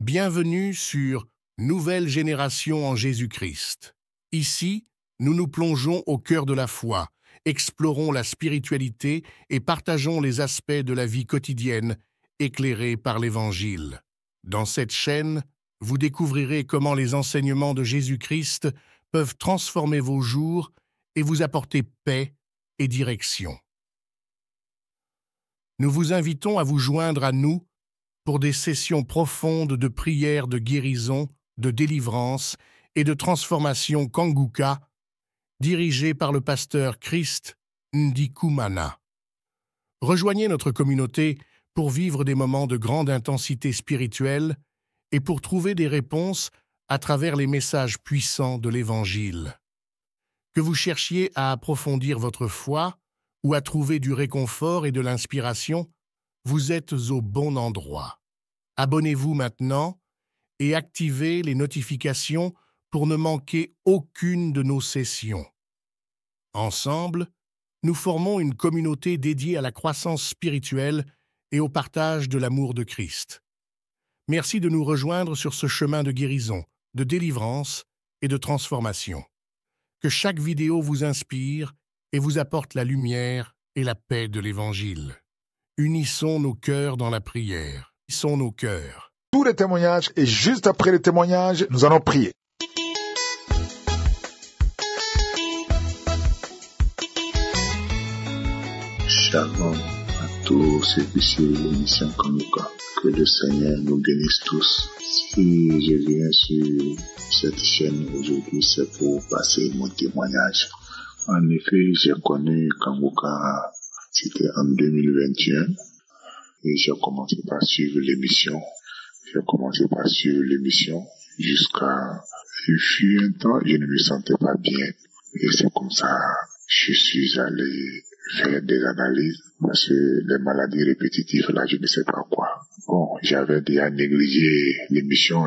Bienvenue sur Nouvelle génération en Jésus-Christ. Ici, nous nous plongeons au cœur de la foi, explorons la spiritualité et partageons les aspects de la vie quotidienne éclairés par l'Évangile. Dans cette chaîne, vous découvrirez comment les enseignements de Jésus-Christ peuvent transformer vos jours et vous apporter paix et direction. Nous vous invitons à vous joindre à nous pour des sessions profondes de prière, de guérison, de délivrance et de transformation Kanguka, dirigées par le pasteur Christ Ndikumana. Rejoignez notre communauté pour vivre des moments de grande intensité spirituelle et pour trouver des réponses à travers les messages puissants de l'Évangile. Que vous cherchiez à approfondir votre foi ou à trouver du réconfort et de l'inspiration, vous êtes au bon endroit. Abonnez-vous maintenant et activez les notifications pour ne manquer aucune de nos sessions. Ensemble, nous formons une communauté dédiée à la croissance spirituelle et au partage de l'amour de Christ. Merci de nous rejoindre sur ce chemin de guérison, de délivrance et de transformation. Que chaque vidéo vous inspire et vous apporte la lumière et la paix de l'Évangile. Unissons nos cœurs dans la prière. Unissons nos cœurs. Tous les témoignages et juste après les témoignages, nous allons prier. Shalom à tous ceux qui suivent l'émission Kanguka. Que le Seigneur nous bénisse tous. Si je viens sur cette chaîne aujourd'hui, c'est pour passer mon témoignage. En effet, j'ai connu Kanguka, c'était en 2021. Et j'ai commencé par suivre l'émission. Jusqu'à... Il fut un temps, je ne me sentais pas bien. Et c'est comme ça, je suis allé faire des analyses. Parce que les maladies répétitives, là, je ne sais pas quoi. Bon, j'avais déjà négligé l'émission,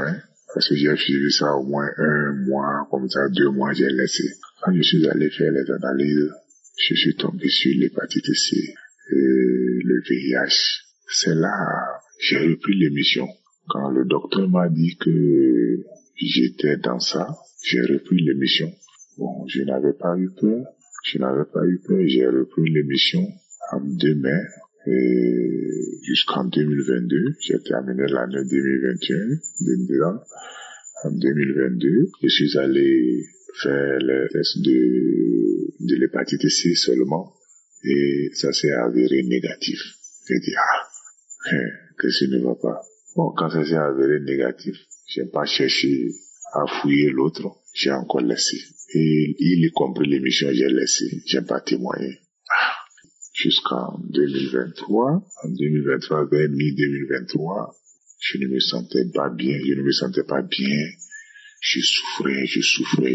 parce que j'ai suivi ça au moins 1 mois, comme ça, 2 mois, j'ai laissé. Quand je suis allé faire les analyses, je suis tombé sur l'hépatite C et le VIH. C'est là, j'ai repris l'émission. Quand le docteur m'a dit que j'étais dans ça, j'ai repris l'émission. Bon, je n'avais pas eu peur, j'ai repris l'émission en 2 mai et jusqu'en 2022. J'ai terminé l'année 2021, en 2022. Je suis allé faire les tests de l'hépatite C seulement et ça s'est avéré négatif. J'ai dit, que ce ne va pas. Bon, quand ça s'est avéré négatif, j'ai pas cherché à fouiller l'autre, j'ai encore laissé. Et il y compris l'émission, j'ai laissé, j'ai pas témoigné. Jusqu'en 2023, vers mi-2023, je ne me sentais pas bien, Je souffrais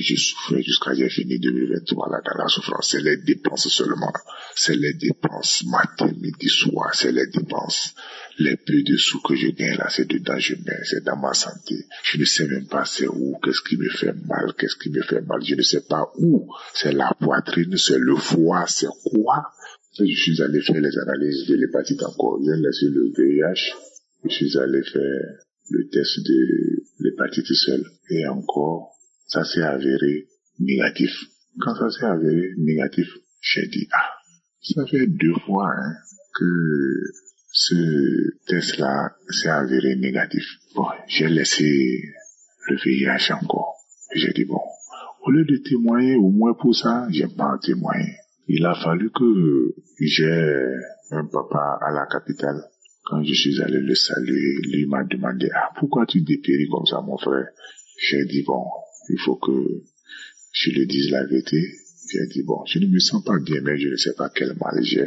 jusqu'à j'ai fini 2023 là dans la souffrance. C'est les dépenses seulement. C'est les dépenses matin, midi, soir. C'est les dépenses. Les peu de sous que je gagne là, c'est dedans je mets. C'est dans ma santé. Je ne sais même pas c'est où. Qu'est-ce qui me fait mal. Je ne sais pas où. C'est la poitrine, c'est le foie, c'est quoi. Et je suis allé faire les analyses de l'hépatite encore. J'ai laissé le VIH. Je suis allé faire le test de l'hépatite seule. Et encore, ça s'est avéré négatif. Quand ça s'est avéré négatif, j'ai dit, ça fait 2 fois que ce test-là s'est avéré négatif. Bon, j'ai laissé le VIH encore. J'ai dit, bon, au lieu de témoigner, au moins pour ça, j'ai pas témoigné. Il a fallu que j'ai un papa à la capitale. Quand je suis allé le saluer, lui m'a demandé, pourquoi tu dépéris comme ça, mon frère? J'ai dit, bon, il faut que je lui dise la vérité. J'ai dit, bon, je ne me sens pas bien, mais je ne sais pas quel mal j'ai.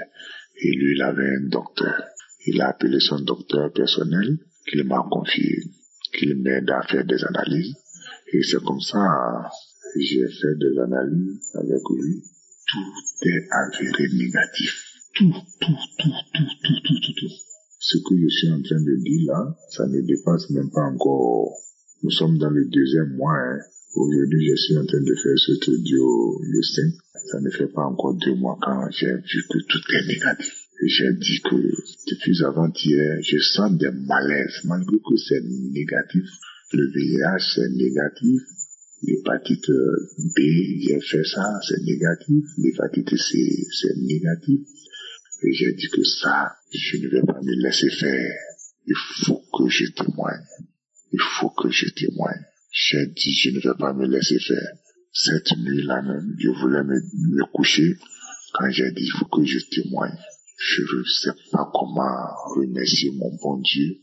Et lui, il avait un docteur. Il a appelé son docteur personnel, qu'il m'a confié, qu'il m'aide à faire des analyses. Et c'est comme ça, j'ai fait des analyses avec lui. Tout est avéré négatif. Tout. Ce que je suis en train de dire là, ça ne dépasse même pas encore. Nous sommes dans le 2e mois. Aujourd'hui, je suis en train de faire cet audio le 5. Ça ne fait pas encore 2 mois quand j'ai vu que tout est négatif. Et j'ai dit que depuis avant-hier, je sens des malaises, malgré que c'est négatif. Le VIH, c'est négatif. L'hépatite B, j'ai fait ça, c'est négatif. L'hépatite C, c'est négatif. Et j'ai dit que ça, je ne vais pas me laisser faire. Il faut que je témoigne. Il faut que je témoigne. J'ai dit, je ne vais pas me laisser faire. Cette nuit-là même, je voulais me coucher. Quand j'ai dit, il faut que je témoigne. Je ne sais pas comment remercier mon bon Dieu.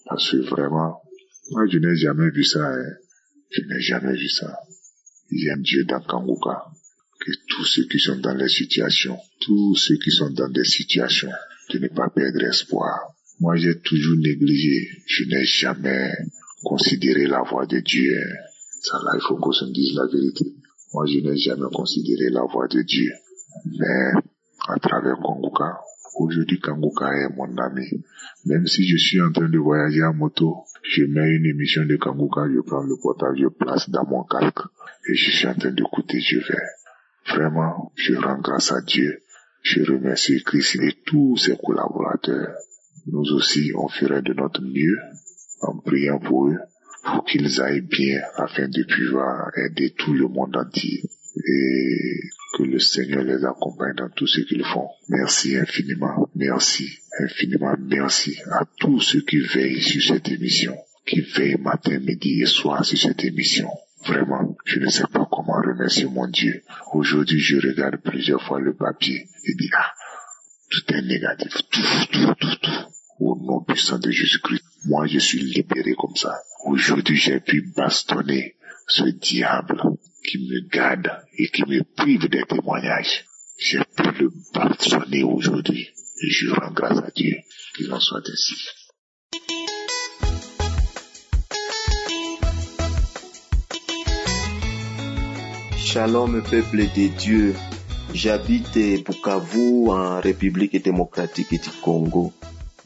Parce que vraiment, moi, je n'ai jamais vu ça. Je n'ai jamais vu ça. J'aime Dieu dans Kanguka. Que tous ceux qui sont dans les situations, tous ceux qui sont dans des situations, de ne pas perdre espoir. Moi, j'ai toujours négligé. Je n'ai jamais considéré la voix de Dieu. Ça là, il faut qu'on se dise la vérité. Moi, je n'ai jamais considéré la voix de Dieu. Mais, à travers Kanguka, aujourd'hui, Kanguka est mon ami. Même si je suis en train de voyager en moto, je mets une émission de Kanguka, je prends le portable, je place dans mon casque, et je suis en train d'écouter, je vais. Vraiment, je rends grâce à Dieu. Je remercie Christ et tous ses collaborateurs. Nous aussi, on ferait de notre mieux en priant pour eux, pour qu'ils aillent bien afin de pouvoir aider tout le monde entier. Et que le Seigneur les accompagne dans tout ce qu'ils font. Merci infiniment, merci infiniment, merci à tous ceux qui veillent sur cette émission, qui veillent matin, midi et soir sur cette émission. Vraiment, je ne sais pas comment remercier mon Dieu. Aujourd'hui, je regarde plusieurs fois le papier et dis, tout est négatif, tout. Au nom puissant de Jésus-Christ, moi je suis libéré comme ça. Aujourd'hui, j'ai pu bastonner ce diable qui me garde et qui me prive des témoignages. J'ai pu le bastonner aujourd'hui et je rends grâce à Dieu qu'il en soit ainsi. Shalom peuple de Dieu, j'habite Bukavu en République démocratique du Congo.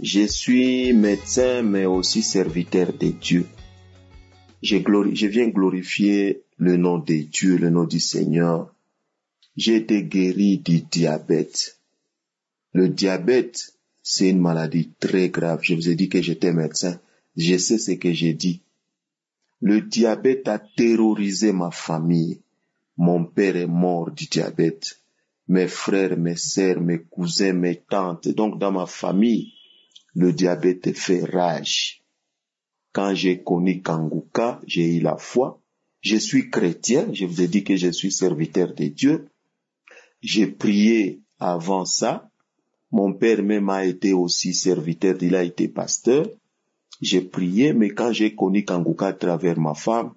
Je suis médecin mais aussi serviteur de Dieu. Je viens glorifier le nom de Dieu, le nom du Seigneur. J'ai été guéri du diabète. Le diabète, c'est une maladie très grave. Je vous ai dit que j'étais médecin. Je sais ce que j'ai dit. Le diabète a terrorisé ma famille. Mon père est mort du diabète. Mes frères, mes sœurs, mes cousins, mes tantes. Donc dans ma famille, le diabète fait rage. Quand j'ai connu Kanguka, j'ai eu la foi. Je suis chrétien. Je vous ai dit que je suis serviteur de Dieu. J'ai prié avant ça. Mon père même a été aussi serviteur. Il a été pasteur. J'ai prié, mais quand j'ai connu Kanguka à travers ma femme,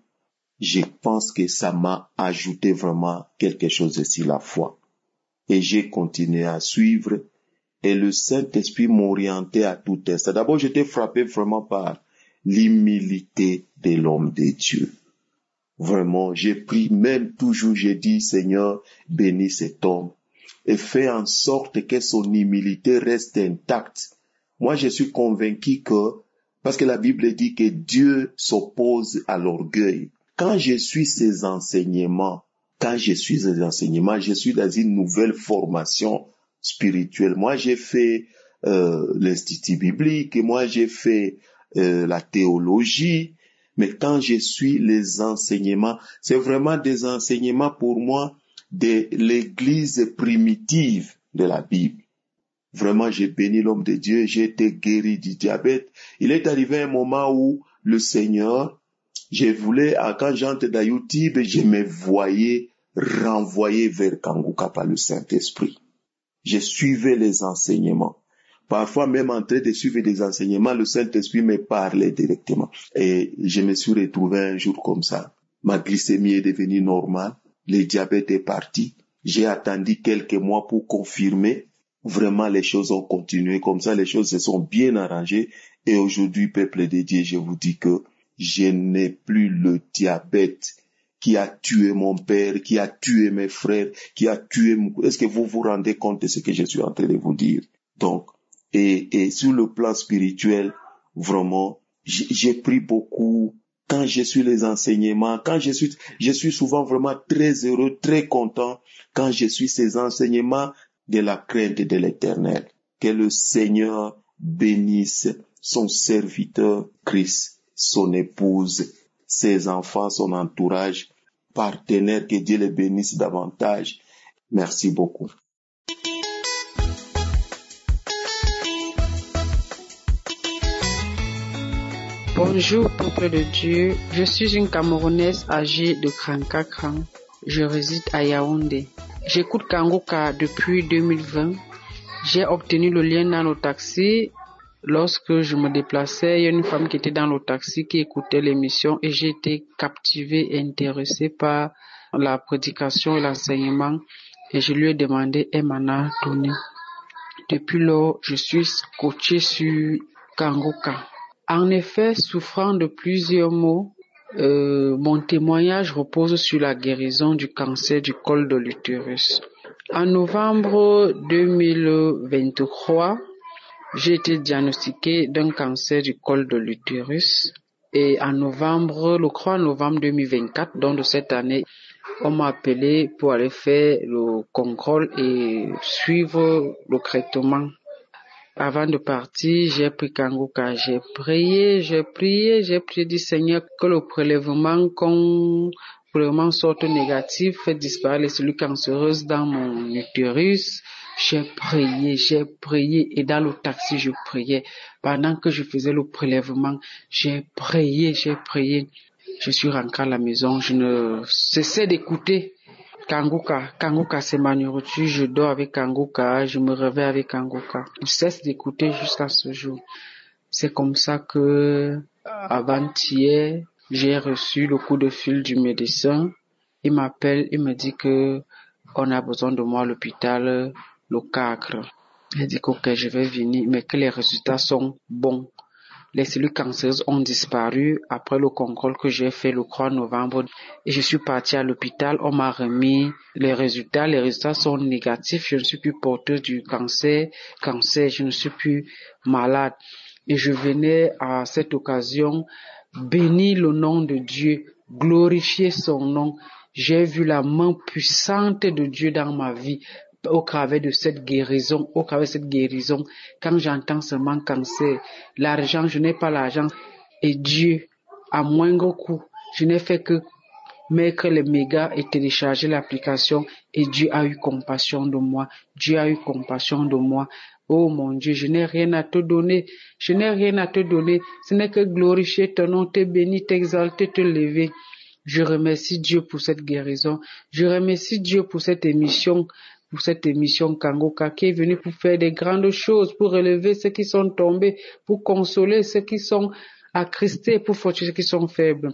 je pense que ça m'a ajouté vraiment quelque chose sur la foi. Et j'ai continué à suivre. Et le Saint-Esprit m'orientait à tout instant. D'abord, j'étais frappé vraiment par l'humilité de l'homme de Dieu. Vraiment, j'ai prié, même toujours, j'ai dit, Seigneur, bénis cet homme. Et fais en sorte que son humilité reste intacte. Moi, je suis convaincu parce que la Bible dit que Dieu s'oppose à l'orgueil. Quand je suis ces enseignements, je suis dans une nouvelle formation spirituelle. Moi, j'ai fait l'institut biblique, moi, j'ai fait la théologie, mais quand je suis les enseignements, c'est vraiment des enseignements pour moi de l'église primitive de la Bible. Vraiment, j'ai béni l'homme de Dieu, j'ai été guéri du diabète. Il est arrivé un moment où le Seigneur, quand j'entre dans YouTube, je me voyais renvoyé vers Kanguka par le Saint-Esprit. Je suivais les enseignements. Parfois, même en train de suivre des enseignements, le Saint-Esprit me parlait directement. Et je me suis retrouvé un jour comme ça. Ma glycémie est devenue normale. Le diabète est parti. J'ai attendu quelques mois pour confirmer. Vraiment, les choses ont continué comme ça. Les choses se sont bien arrangées. Et aujourd'hui, peuple de Dieu, je vous dis que je n'ai plus le diabète qui a tué mon père, qui a tué mes frères, qui a tué Est-ce que vous vous rendez compte de ce que je suis en train de vous dire? Donc, et sur le plan spirituel, vraiment, j'ai pris beaucoup. Quand je suis les enseignements, je suis souvent vraiment très heureux, très content quand je suis ces enseignements de la crainte de l'Éternel. Que le Seigneur bénisse son serviteur Christ, son épouse, ses enfants, son entourage, partenaires, que Dieu les bénisse davantage. Merci beaucoup. Bonjour, peuple de Dieu. Je suis une Camerounaise âgée de 34 ans. Je réside à Yaoundé. J'écoute Kanguka depuis 2020. J'ai obtenu le lien dans le taxi. Lorsque je me déplaçais, il y a une femme qui était dans le taxi qui écoutait l'émission et j'ai été captivée et intéressée par la prédication et l'enseignement et je lui ai demandé, elle m'en a donné. Depuis lors, je suis coachée sur Kanguka. En effet, souffrant de plusieurs maux, mon témoignage repose sur la guérison du cancer du col de l'utérus. En novembre 2023, j'ai été diagnostiquée d'un cancer du col de l'utérus. Et le 3 novembre 2024, donc de cette année, on m'a appelé pour aller faire le contrôle et suivre le traitement. Avant de partir, j'ai pris Kanguka, j'ai prié, dit Seigneur que le prélèvement sorte négatif, fait disparaître les cellules cancéreuses dans mon utérus. J'ai prié et dans le taxi je priais. Pendant que je faisais le prélèvement, j'ai prié. Je suis rentré à la maison, je ne cessais d'écouter Kanguka. Kanguka, c'est ma nourriture. Je dors avec Kanguka, je me réveille avec Kanguka. Je cesse d'écouter jusqu'à ce jour. C'est comme ça que, avant-hier, j'ai reçu le coup de fil du médecin. Il m'appelle, il me dit que on a besoin de moi à l'hôpital, le Cacre. Il dit que je vais venir, mais que les résultats sont bons. Les cellules cancéreuses ont disparu après le contrôle que j'ai fait le 3 novembre. Et je suis partie à l'hôpital, on m'a remis les résultats. Les résultats sont négatifs, je ne suis plus porteuse du cancer, je ne suis plus malade. Et je venais à cette occasion bénir le nom de Dieu, glorifier son nom. J'ai vu la main puissante de Dieu dans ma vie. Au travers de cette guérison, quand j'entends seulement cancer, l'argent, je n'ai pas l'argent, et Dieu, à moindre coût, je n'ai fait que mettre les mégas et télécharger l'application, et Dieu a eu compassion de moi. Oh mon Dieu, je n'ai rien à te donner, ce n'est que glorifier ton nom, te bénir, t'exalter, te lever. Je remercie Dieu pour cette guérison, je remercie Dieu pour cette émission Kanguka qui est venue pour faire des grandes choses, pour relever ceux qui sont tombés, pour consoler ceux qui sont attristés, pour fortifier ceux qui sont faibles.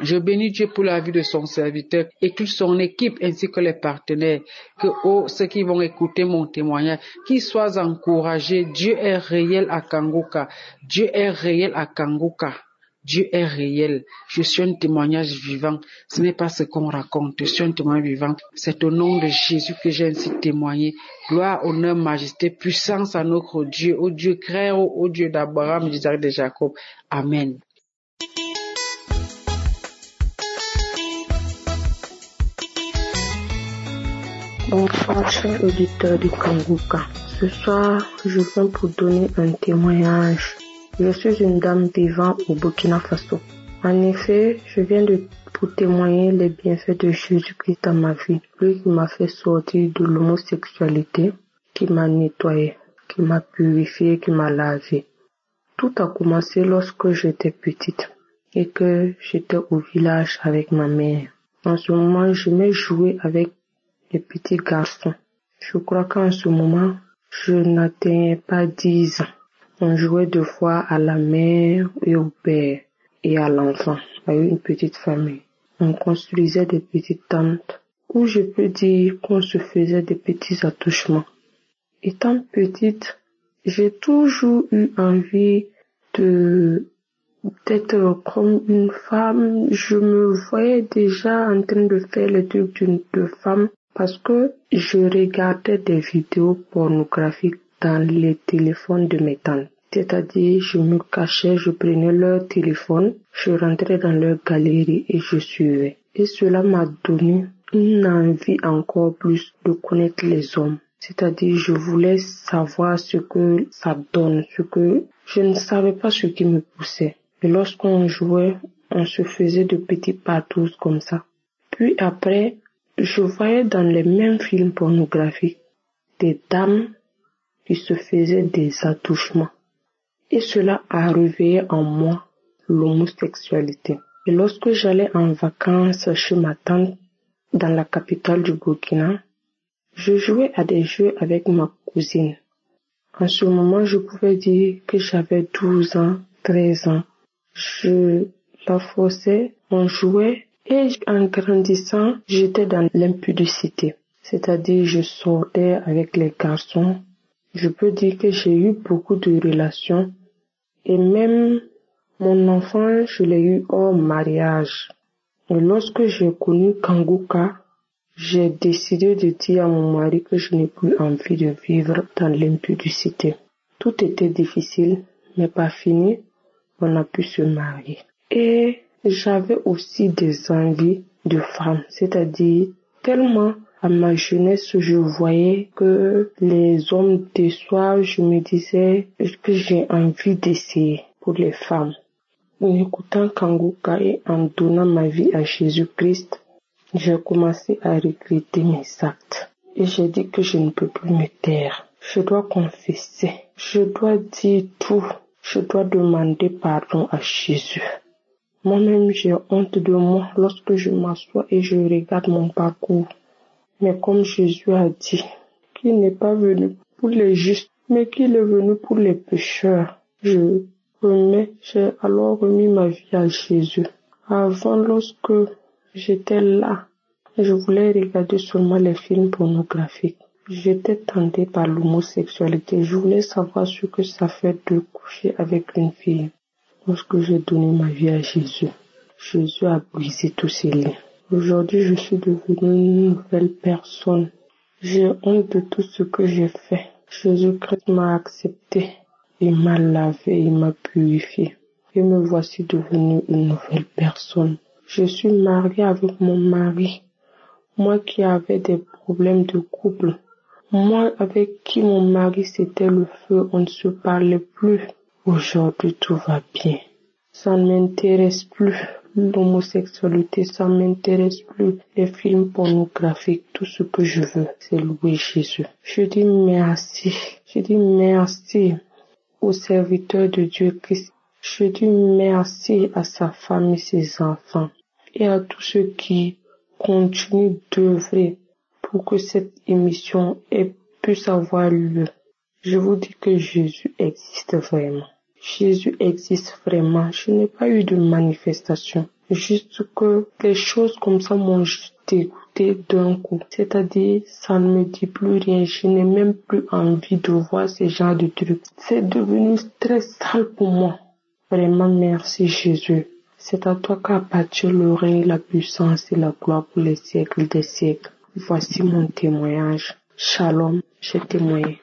Je bénis Dieu pour la vie de son serviteur et toute son équipe ainsi que les partenaires, que ceux qui vont écouter mon témoignage, qu'ils soient encouragés. Dieu est réel à Kanguka. Dieu est réel. Je suis un témoignage vivant. Ce n'est pas ce qu'on raconte. Je suis un témoignage vivant. C'est au nom de Jésus que j'ai ainsi témoigné. Gloire, honneur, majesté, puissance à notre Dieu, au Dieu créateur, au Dieu d'Abraham, d'Isaac, de Jacob. Amen. Bonsoir, chers auditeurs du Kanguka. Ce soir, je viens pour donner un témoignage. Je suis une dame vivant au Burkina Faso. En effet, je viens pour témoigner les bienfaits de Jésus-Christ dans ma vie. Lui qui m'a fait sortir de l'homosexualité, qui m'a nettoyé, qui m'a purifié, qui m'a lavé. Tout a commencé lorsque j'étais petite et que j'étais au village avec ma mère. En ce moment, j'aimais jouer avec les petits garçons. Je crois qu'en ce moment, je n'atteignais pas 10 ans. On jouait deux fois à la mère et au père et à l'enfant, avec une petite famille. On construisait des petites tentes où je peux dire qu'on se faisait des petits attouchements. Étant petite, j'ai toujours eu envie d'être comme une femme. Je me voyais déjà en train de faire les trucs de femme parce que je regardais des vidéos pornographiques dans les téléphones de mes tantes. C'est-à-dire, je me cachais, je prenais leur téléphone, je rentrais dans leur galerie et je suivais. Et cela m'a donné une envie encore plus de connaître les hommes. C'est-à-dire, je voulais savoir ce que ça donne, je ne savais pas ce qui me poussait. Et lorsqu'on jouait, on se faisait de petits patous comme ça. Puis après, je voyais dans les mêmes films pornographiques des dames qui se faisaient des attouchements. Et cela a réveillé en moi l'homosexualité. Et lorsque j'allais en vacances chez ma tante dans la capitale du Burkina, je jouais à des jeux avec ma cousine. En ce moment, je pouvais dire que j'avais 12 ans, 13 ans. Je la forçais, on jouait et en grandissant, j'étais dans l'impudicité. C'est-à-dire, je sortais avec les garçons. Je peux dire que j'ai eu beaucoup de relations et même mon enfant, je l'ai eu hors mariage. Et lorsque j'ai connu Kanguka, j'ai décidé de dire à mon mari que je n'ai plus envie de vivre dans l'impudicité. Tout était difficile, mais pas fini, on a pu se marier. Et j'avais aussi des envies de femme, c'est-à-dire tellement à ma jeunesse, je voyais que les hommes déçoivent, je me disais que j'ai envie d'essayer pour les femmes. En écoutant Kanguka et en donnant ma vie à Jésus-Christ, j'ai commencé à regretter mes actes. Et j'ai dit que je ne peux plus me taire. Je dois confesser. Je dois dire tout. Je dois demander pardon à Jésus. Moi-même, j'ai honte de moi lorsque je m'assois et je regarde mon parcours. Mais comme Jésus a dit, qu'il n'est pas venu pour les justes, mais qu'il est venu pour les pécheurs. J'ai alors remis ma vie à Jésus. Avant, lorsque j'étais là, je voulais regarder seulement les films pornographiques. J'étais tentée par l'homosexualité. Je voulais savoir ce que ça fait de coucher avec une fille. Lorsque j'ai donné ma vie à Jésus, Jésus a brisé tous ces liens. Aujourd'hui, je suis devenue une nouvelle personne. J'ai honte de tout ce que j'ai fait. Jésus-Christ m'a accepté. Il m'a lavé, il m'a purifié. Et me voici devenue une nouvelle personne. Je suis mariée avec mon mari. Moi qui avais des problèmes de couple. Moi avec qui mon mari c'était le feu, on ne se parlait plus. Aujourd'hui tout va bien. Ça ne m'intéresse plus. L'homosexualité, ça ne m'intéresse plus. Les films pornographiques, tout ce que je veux, c'est louer Jésus. Je dis merci. Je dis merci au serviteur de Dieu Christ. Je dis merci à sa famille, ses enfants et à tous ceux qui continuent d'œuvrer pour que cette émission puisse avoir lieu. Je vous dis que Jésus existe vraiment. Jésus existe vraiment. Je n'ai pas eu de manifestation. Juste que les choses comme ça m'ont juste dégoûté d'un coup. C'est-à-dire, ça ne me dit plus rien. Je n'ai même plus envie de voir ce genre de trucs. C'est devenu très sale pour moi. Vraiment, merci Jésus. C'est à toi qu'appartient le règne, la puissance et la gloire pour les siècles des siècles. Voici mon témoignage. Shalom, j'ai témoigné.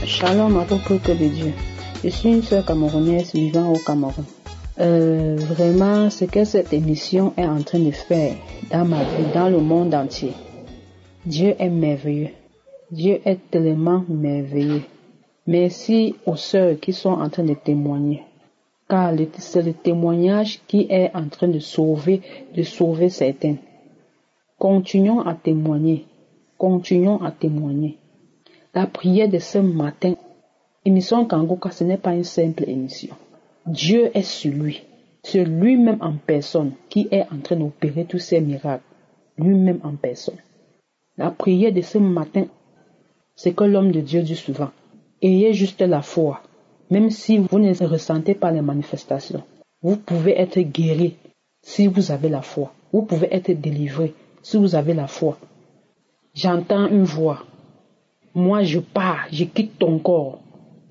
Shalom à tout peuple de Dieu. Je suis une sœur camerounaise vivant au Cameroun. Vraiment, ce que cette émission est en train de faire dans ma vie, dans le monde entier. Dieu est merveilleux. Dieu est tellement merveilleux. Merci aux sœurs qui sont en train de témoigner. Car c'est le témoignage qui est en train de sauver certains. Continuons à témoigner. Continuons à témoigner. La prière de ce matin, émission Kanguka, ce n'est pas une simple émission. Dieu est celui, c'est lui-même en personne qui est en train d'opérer tous ces miracles. Lui-même en personne. La prière de ce matin, c'est que l'homme de Dieu dit souvent. Ayez juste la foi. Même si vous ne ressentez pas les manifestations, vous pouvez être guéri si vous avez la foi. Vous pouvez être délivré si vous avez la foi. J'entends une voix. Moi, je pars, je quitte ton corps.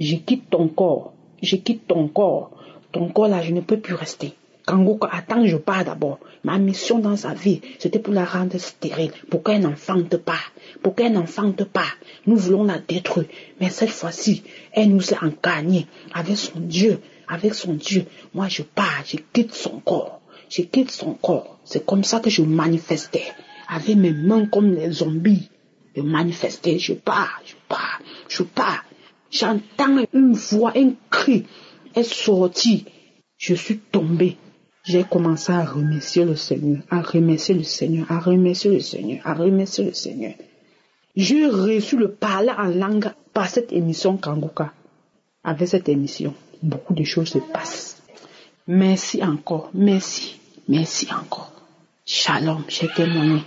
Je quitte ton corps. Je quitte ton corps. Ton corps là, je ne peux plus rester. Kanguka, attends, je pars d'abord. Ma mission dans sa vie, c'était pour la rendre stérile, pour qu'elle n'enfante pas. Pour qu'elle n'enfante pas. Nous voulons la détruire. Mais cette fois-ci, elle nous a engagnés avec son Dieu. Avec son Dieu. Moi, je pars, je quitte son corps. je quitte son corps. C'est comme ça que je manifestais. Avec mes mains comme les zombies. Je manifestais, je pars. J'entends une voix, un cri est sorti. Je suis tombé. J'ai commencé à remercier le Seigneur, J'ai reçu le parler en langue par cette émission Kanguka. Avec cette émission, beaucoup de choses se passent. Merci encore. Shalom, j'ai témoigné.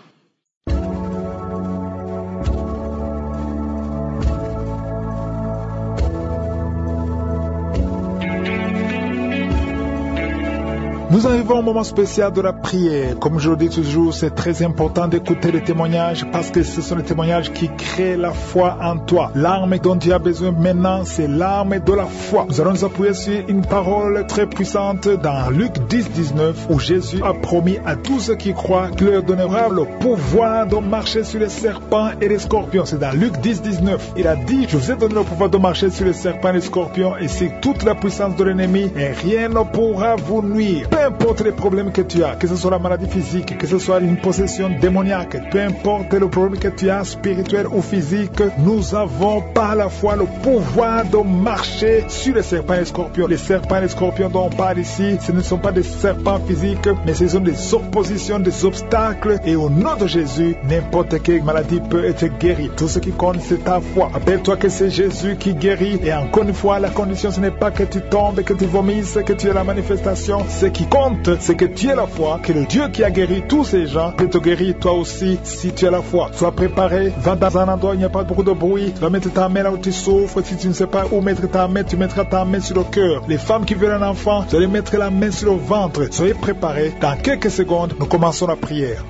Nous arrivons au moment spécial de la prière. Comme je le dis toujours, c'est très important d'écouter les témoignages parce que ce sont les témoignages qui créent la foi en toi. L'arme dont tu as besoin maintenant, c'est l'arme de la foi. Nous allons nous appuyer sur une parole très puissante dans Luc 10:19 où Jésus a promis à tous ceux qui croient qu'il leur donnera le pouvoir de marcher sur les serpents et les scorpions. C'est dans Luc 10:19. Il a dit, je vous ai donné le pouvoir de marcher sur les serpents et les scorpions et c'est toute la puissance de l'ennemi et rien ne pourra vous nuire. Peu importe les problèmes que tu as, que ce soit la maladie physique, que ce soit une possession démoniaque, peu importe le problème que tu as, spirituel ou physique, nous avons par la foi le pouvoir de marcher sur les serpents et les scorpions. Les serpents et les scorpions dont on parle ici, ce ne sont pas des serpents physiques, mais ce sont des oppositions, des obstacles. Et au nom de Jésus, n'importe quelle maladie peut être guérie. Tout ce qui compte, c'est ta foi. Rappelle-toi que c'est Jésus qui guérit. Et encore une fois, la condition, ce n'est pas que tu tombes, que tu vomisses, que tu aies la manifestation. Ce qui compte, c'est que tu aies la foi, que le Dieu qui a guéri tous ces gens peut te guérir toi aussi si tu as la foi. Sois préparé, va dans un endroit où il n'y a pas beaucoup de bruit, tu vas mettre ta main là où tu souffres. Si tu ne sais pas où mettre ta main, tu mettras ta main sur le cœur. Les femmes qui veulent un enfant, tu vas mettre la main sur le ventre. Soyez préparés, dans quelques secondes, nous commençons la prière.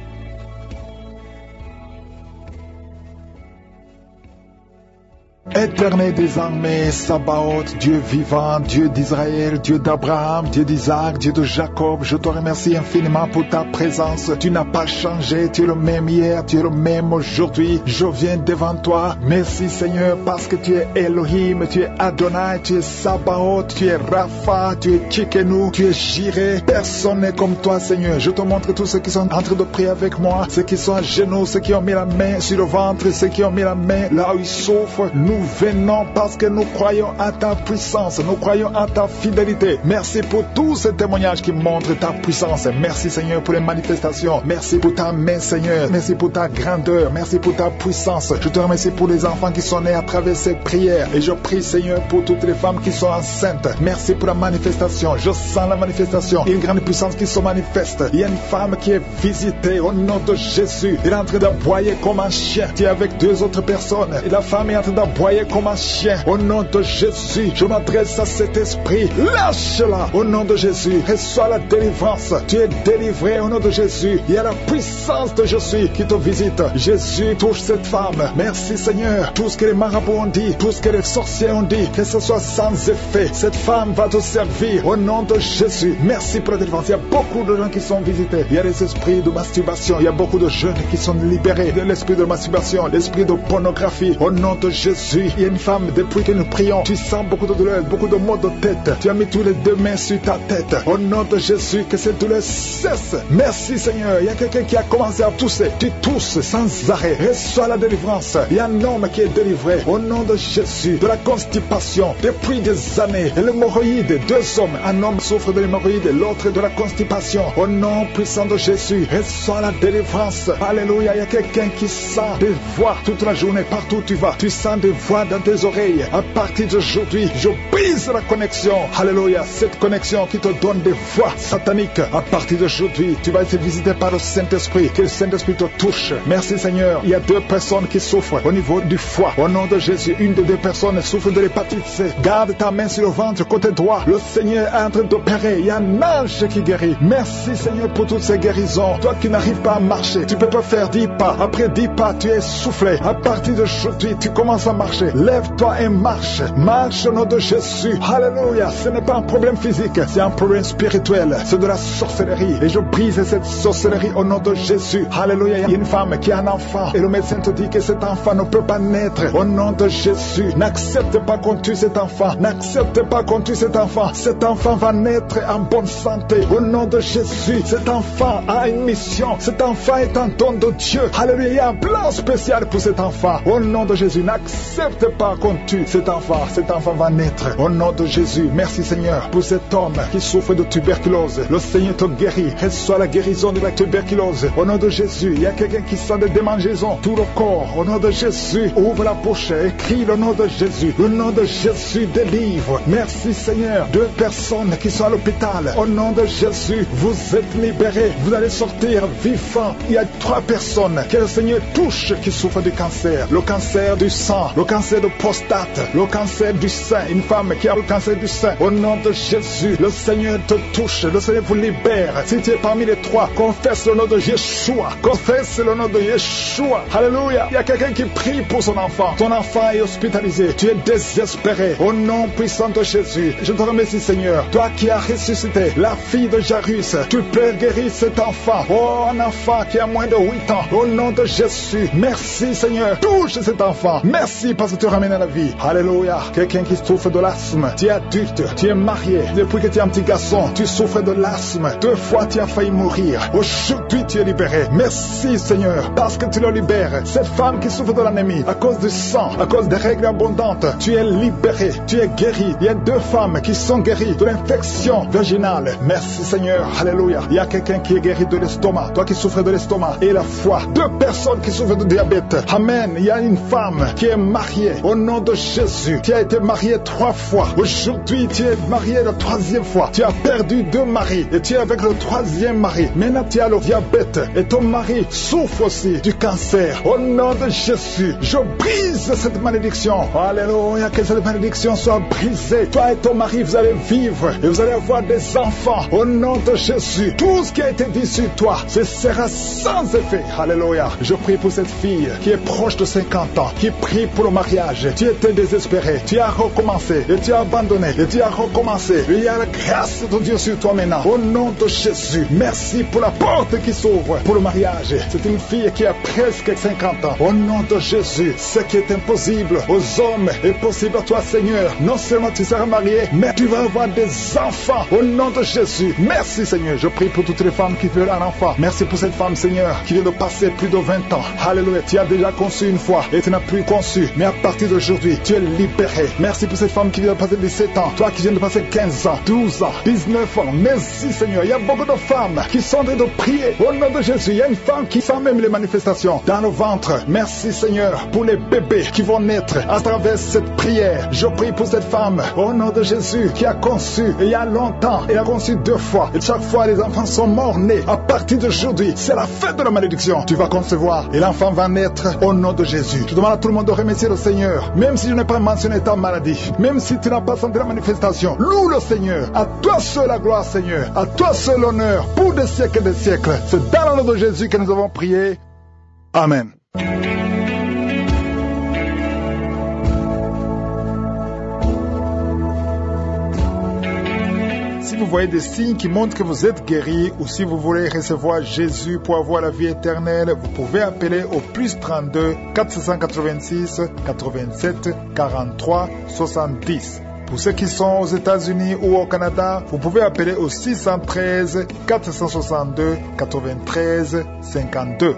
Éternel des armées, Sabaoth, Dieu vivant, Dieu d'Israël, Dieu d'Abraham, Dieu d'Isaac, Dieu de Jacob, je te remercie infiniment pour ta présence. Tu n'as pas changé, tu es le même hier, tu es le même aujourd'hui. Je viens devant toi. Merci Seigneur parce que tu es Elohim, tu es Adonai, tu es Sabaoth, tu es Rapha, tu es Tchikenu, tu es Jireh. Personne n'est comme toi Seigneur. Je te montre tous ceux qui sont en train de prier avec moi, ceux qui sont à genoux, ceux qui ont mis la main sur le ventre, ceux qui ont mis la main là où ils souffrent. Nous venons parce que nous croyons à ta puissance, nous croyons à ta fidélité. Merci pour tous ces témoignages qui montrent ta puissance. Merci Seigneur pour les manifestations. Merci pour ta main Seigneur. Merci pour ta grandeur. Merci pour ta puissance. Je te remercie pour les enfants qui sont nés à travers ces prières. Et je prie Seigneur pour toutes les femmes qui sont enceintes. Merci pour la manifestation. Je sens la manifestation. Il y a une grande puissance qui se manifeste. Il y a une femme qui est visitée au nom de Jésus. Elle est en train d'aboyer comme un chien. Tu es avec deux autres personnes. Et la femme est en train d'aboyer comme un chien. Au nom de Jésus, je m'adresse à cet esprit. Lâche-la au nom de Jésus. Reçois la délivrance. Tu es délivré au nom de Jésus. Il y a la puissance de Jésus qui te visite. Jésus touche cette femme. Merci Seigneur. Tout ce que les marabouts ont dit, tout ce que les sorciers ont dit, que ce soit sans effet. Cette femme va te servir au nom de Jésus. Merci pour la délivrance. Il y a beaucoup de gens qui sont visités. Il y a des esprits de masturbation. Il y a beaucoup de jeunes qui sont libérés de l'esprit de masturbation, l'esprit de pornographie. Au nom de Jésus. Il y a une femme, depuis que nous prions, tu sens beaucoup de douleur, beaucoup de maux de tête. Tu as mis tous les deux mains sur ta tête. Au nom de Jésus, que cette douleur cesse. Merci Seigneur. Il y a quelqu'un qui a commencé à tousser. Tu tousses sans arrêt. Reçois la délivrance. Il y a un homme qui est délivré. Au nom de Jésus, de la constipation, depuis des années. Et l'hémorroïde, deux hommes. Un homme souffre de l'hémorroïde et l'autre de la constipation. Au nom puissant de Jésus, reçois la délivrance. Alléluia. Il y a quelqu'un qui sent des voix toute la journée, partout où tu vas. Tu sens des voix dans tes oreilles. À partir d'aujourd'hui, je brise la connexion. Alléluia. Cette connexion qui te donne des voix sataniques. À partir d'aujourd'hui, tu vas être visité par le Saint-Esprit. Que le Saint-Esprit te touche. Merci Seigneur. Il y a deux personnes qui souffrent au niveau du foie. Au nom de Jésus, une des deux personnes souffre de l'hépatite C. Garde ta main sur le ventre, côté droit. Le Seigneur est en train d'opérer. Il y a un ange qui guérit. Merci Seigneur pour toutes ces guérisons. Toi qui n'arrives pas à marcher, tu peux pas faire 10 pas. Après 10 pas, tu es soufflé. À partir d'aujourd'hui, tu commences à marcher. marcher. Lève-toi et marche. Marche au nom de Jésus. Alléluia. Ce n'est pas un problème physique, c'est un problème spirituel. C'est de la sorcellerie. Et je brise cette sorcellerie au nom de Jésus. Alléluia. Il y a une femme qui a un enfant et le médecin te dit que cet enfant ne peut pas naître. Au nom de Jésus, n'accepte pas qu'on tue cet enfant. N'accepte pas qu'on tue cet enfant. Cet enfant va naître en bonne santé. Au nom de Jésus, cet enfant a une mission. Cet enfant est un don de Dieu. Alléluia. Il y a un plan spécial pour cet enfant. Au nom de Jésus, n'accepte pas qu'on tue cet enfant. Cet enfant va naître. Au nom de Jésus, merci Seigneur pour cet homme qui souffre de tuberculose. Le Seigneur te guérit. Reçois la guérison de la tuberculose. Au nom de Jésus, il y a quelqu'un qui sent des démangeaisons. Tout le corps. Au nom de Jésus, ouvre la bouche. Écris le nom de Jésus. Le nom de Jésus délivre. Merci Seigneur. 2 personnes qui sont à l'hôpital. Au nom de Jésus, vous êtes libérés. Vous allez sortir vivants. Il y a 3 personnes que le Seigneur touche qui souffrent du cancer. Le cancer du sang, le cancer de prostate, le cancer du sein. Une femme qui a le cancer du sein. Au nom de Jésus, le Seigneur te touche. Le Seigneur vous libère. Si tu es parmi les 3, confesse le nom de Yeshua. Confesse le nom de Yeshua. Alléluia. Il y a quelqu'un qui prie pour son enfant. Ton enfant est hospitalisé. Tu es désespéré. Au nom puissant de Jésus, je te remercie Seigneur. Toi qui as ressuscité la fille de Jairus, tu peux guérir cet enfant. Oh, un enfant qui a moins de 8 ans. Au nom de Jésus, merci Seigneur. Touche cet enfant. Merci parce que tu ramènes à la vie. Alléluia. Quelqu'un qui souffre de l'asthme. Tu es adulte. Tu es marié. Depuis que tu es un petit garçon, tu souffres de l'asthme. 2 fois tu as failli mourir. Aujourd'hui tu es libéré. Merci Seigneur parce que tu le libères. Cette femme qui souffre de l'anémie à cause du sang, à cause des règles abondantes, tu es libéré. Tu es guéri. Il y a 2 femmes qui sont guéries de l'infection vaginale. Merci Seigneur. Alléluia. Il y a quelqu'un qui est guéri de l'estomac. Toi qui souffres de l'estomac et la foi. 2 personnes qui souffrent de diabète. Amen. Il y a une femme qui est mariée. Au nom de Jésus, tu as été mariée 3 fois. Aujourd'hui, tu es mariée la 3e fois. Tu as perdu 2 maris et tu es avec le 3e mari. Maintenant, tu as le diabète et ton mari souffre aussi du cancer. Au nom de Jésus, je brise cette malédiction. Alléluia, que cette malédiction soit brisée. Toi et ton mari, vous allez vivre et vous allez avoir des enfants. Au nom de Jésus, tout ce qui a été dit sur toi, ce sera sans effet. Alléluia. Je prie pour cette fille qui est proche de 50 ans, qui prie pour le mariage. Tu étais désespéré, tu as recommencé et tu as abandonné et tu as recommencé. Il y a la grâce de Dieu sur toi maintenant. Au nom de Jésus, merci pour la porte qui s'ouvre pour le mariage. C'est une fille qui a presque 50 ans. Au nom de Jésus, ce qui est impossible aux hommes est possible à toi Seigneur. Non seulement tu seras marié, mais tu vas avoir des enfants. Au nom de Jésus, merci Seigneur. Je prie pour toutes les femmes qui veulent un enfant. Merci pour cette femme Seigneur qui vient de passer plus de 20 ans. Alléluia, tu as déjà conçu une fois et tu n'as plus conçu. Mais à partir d'aujourd'hui, tu es libéré. Merci pour cette femme qui vient de passer 17 ans. Toi qui viens de passer 15 ans, 12 ans, 19 ans. Merci Seigneur. Il y a beaucoup de femmes qui sont en train de prier. Au nom de Jésus, il y a une femme qui sent même les manifestations dans le ventre. Merci Seigneur pour les bébés qui vont naître à travers cette prière. Je prie pour cette femme au nom de Jésus qui a conçu il y a longtemps. Elle a conçu 2 fois. Et chaque fois, les enfants sont morts-nés. À partir d'aujourd'hui, c'est la fête de la malédiction. Tu vas concevoir et l'enfant va naître au nom de Jésus. Je demande à tout le monde de remercier le Seigneur. Même si je n'ai pas mentionné ta maladie, même si tu n'as pas senti la manifestation, loue le Seigneur. À toi seul la gloire, Seigneur. À toi seul l'honneur pour des siècles et des siècles. C'est dans le nom de Jésus que nous avons prié. Amen. Si vous voyez des signes qui montrent que vous êtes guéri ou si vous voulez recevoir Jésus pour avoir la vie éternelle, vous pouvez appeler au plus 32 486 87 43 70. Pour ceux qui sont aux États-Unis ou au Canada, vous pouvez appeler au 613 462 93 52.